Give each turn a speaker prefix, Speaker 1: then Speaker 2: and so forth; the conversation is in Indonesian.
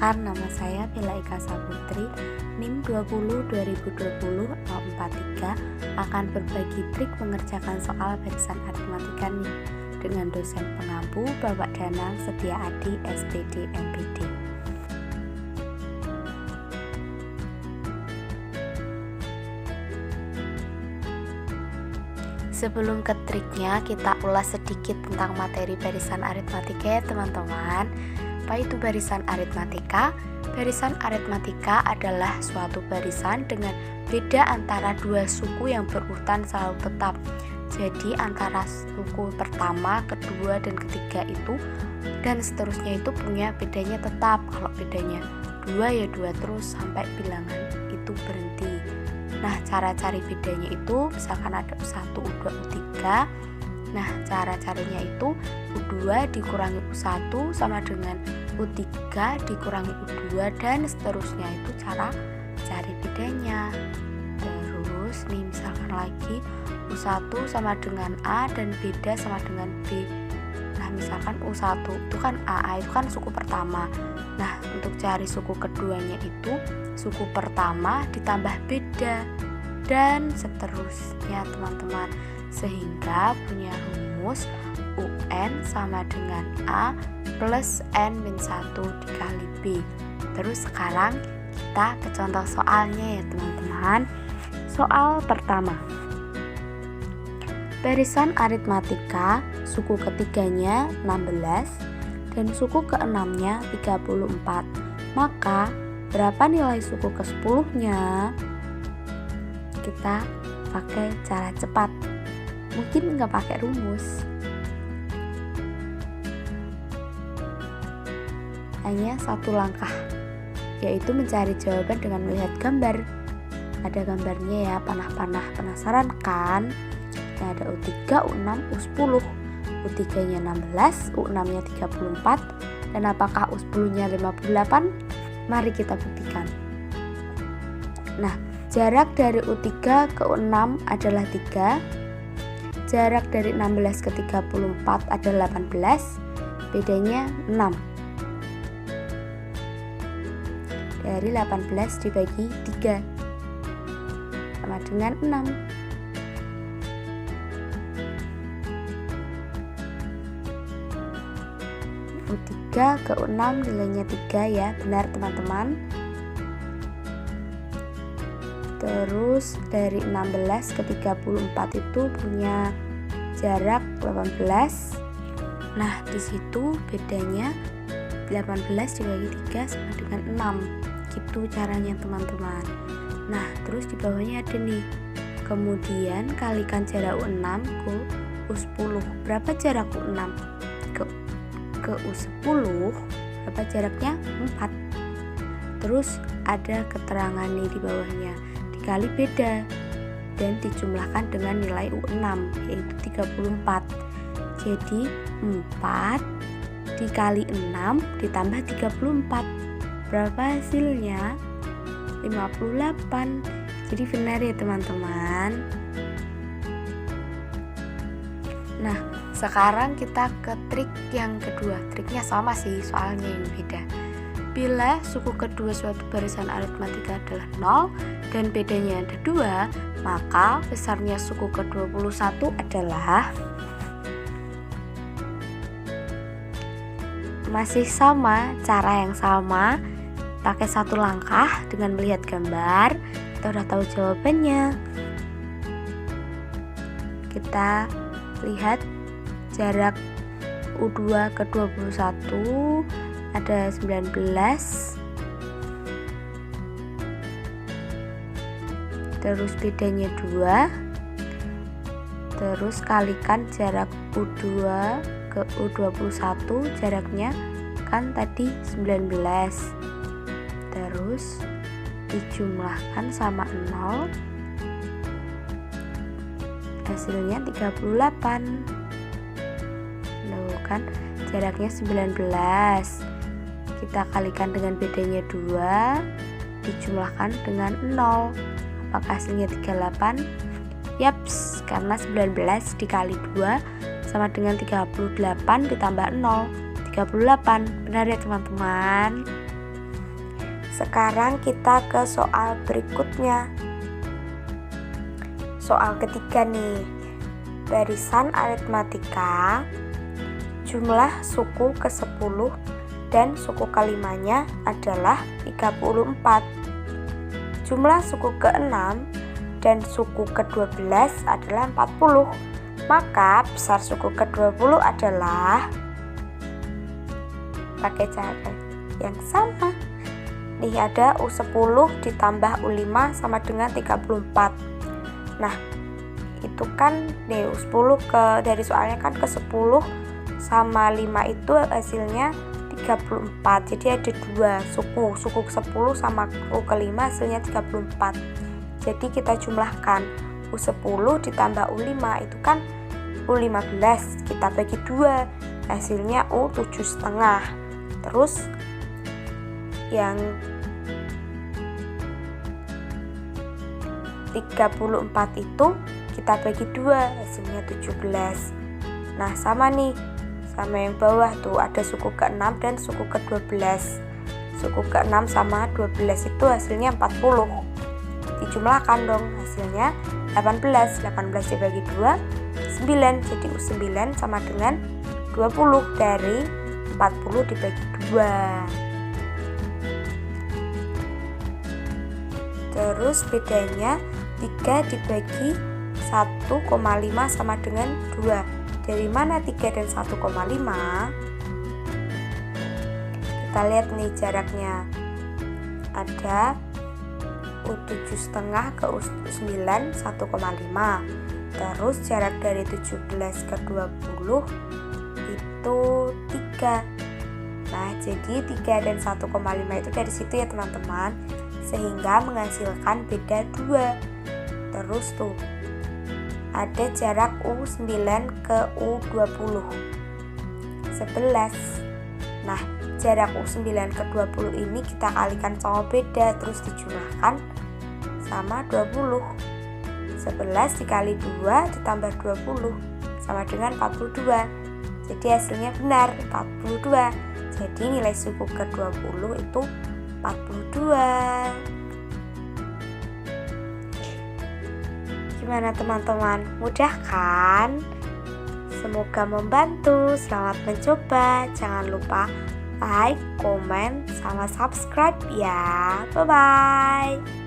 Speaker 1: Perkenalkan, nama saya Bella Ika Saputri, NIM 20 2020 043, akan berbagi trik mengerjakan soal barisan aritmatika nih dengan dosen pengampu Bapak Danang Setia Adi, SPD, MPD. Sebelum ke triknya, kita ulas sedikit tentang materi barisan aritmatika ya teman-teman. Apa itu barisan aritmatika? Barisan aritmatika adalah suatu barisan dengan beda antara dua suku yang berurutan selalu tetap. Jadi antara suku pertama, kedua, dan ketiga itu dan seterusnya itu punya bedanya tetap. Kalau bedanya 2 ya 2 terus sampai bilangan itu berhenti. Nah, cara cari bedanya itu misalkan ada U1, U2, U3. Nah, cara carinya itu U2 dikurangi U1 sama dengan U3 dikurangi U2 dan seterusnya, itu cara cari bedanya. Terus nih misalkan lagi U1 sama dengan A dan beda sama dengan B. Nah, misalkan U1 itu kan A itu kan suku pertama. Nah, untuk cari suku keduanya itu suku pertama ditambah beda dan seterusnya teman-teman, sehingga punya rumus UN sama dengan A plus N-1 dikali B. Terus sekarang kita ke contoh soalnya ya teman-teman. Soal pertama, barisan aritmatika suku ketiganya 16 dan suku keenamnya 34. Maka berapa nilai suku ke-10-nya? Kita pakai cara cepat, mungkin nggak pakai rumus, hanya satu langkah, yaitu mencari jawaban dengan melihat gambar. Ada gambarnya ya, panah-panah. Penasaran kan? Ya, ada U3, U6, U10. U3 nya 16, U6 nya 34, dan apakah U10 nya 58? Mari kita buktikan. Nah, jarak dari U3 ke U6 adalah 3. Jarak dari 16 ke 34 adalah 18. Bedanya 6. Dari 18 dibagi 3 sama dengan 6. U3 ke U6 nilainya 3 ya, benar teman-teman. Terus dari 16 ke 34 itu punya jarak 18. Nah, di situ bedanya 18 dibagi 3 sama dengan 6. Gitu caranya teman-teman. Nah, terus di bawahnya ada nih. Kemudian kalikan jarak U6 ke U10. Berapa jarak U6 ke U10? Berapa jaraknya? 4. Terus ada keterangan nih di bawahnya. Dikali beda dan dijumlahkan dengan nilai U6 yaitu 34. Jadi 4 dikali 6 ditambah 34. Berapa hasilnya? 58. Jadi benar ya teman-teman. Nah, sekarang kita ke trik yang kedua. Triknya sama sih, soalnya yang beda. Bila suku kedua suatu barisan aritmatika adalah 0 dan bedanya ada 2, maka besarnya suku ke-21 adalah, masih sama, cara yang sama, pakai satu langkah dengan melihat gambar. Kita udah tahu jawabannya. Kita lihat jarak U2 ke 21 ada 19. Terus bedanya 2. Terus kalikan jarak U2 ke U21, jaraknya kan tadi 19. Terus dijumlahkan sama 0. Hasilnya 38. Loh kan jaraknya 19. Kita kalikan dengan bedanya 2, dijumlahkan dengan 0. Apakah hasilnya 38? Yaps, karena 19 dikali 2 sama dengan 38 ditambah 0, 38. Benar ya teman-teman? Sekarang kita ke soal berikutnya. Soal ketiga nih. Barisan aritmatika, jumlah suku ke-10 dan suku ke-5-nya adalah 34. Jumlah suku ke-6 dan suku ke-12 adalah 40. Maka besar suku ke-20 adalah, pakai cara yang sama. Nih ada U10 ditambah U5 sama dengan 34. Nah, itu kan nih U10 dari soalnya kan ke-10 sama 5 itu hasilnya 34. Jadi ada dua suku ke-10 sama suku ke-5 hasilnya 34. Jadi kita jumlahkan U10 ditambah U5 itu kan U15, kita bagi 2 hasilnya U7,5. Terus yang 34 itu kita bagi 2 hasilnya 17. Nah sama nih, sama yang bawah tuh ada suku ke-6 dan suku ke-12. Suku ke-6 sama 12 itu hasilnya 40. Dijumlahkan dong, hasilnya 18 dibagi 2 9. Jadi U9 sama dengan 20 dari 40 dibagi 2. Terus bedanya 3 dibagi 1,5 sama dengan 2. Dari mana 3 dan 1,5? Kita lihat nih jaraknya. Ada U7,5 ke U9 1,5. Terus jarak dari 17 ke 20 itu 3. Nah jadi 3 dan 1,5 itu dari situ ya teman-teman, sehingga menghasilkan beda 2. Terus tuh ada jarak U9 ke U20 11. Nah jarak U9 ke 20 ini kita kalikan sama beda, terus dijumlahkan sama 20. 11 dikali 2 ditambah 20 sama dengan 42. Jadi hasilnya benar 42. Jadi nilai suku ke 20 itu 42. Gimana teman-teman? Mudah kan? Semoga membantu. Selamat mencoba. Jangan lupa like, komen, sama subscribe ya. Bye-bye.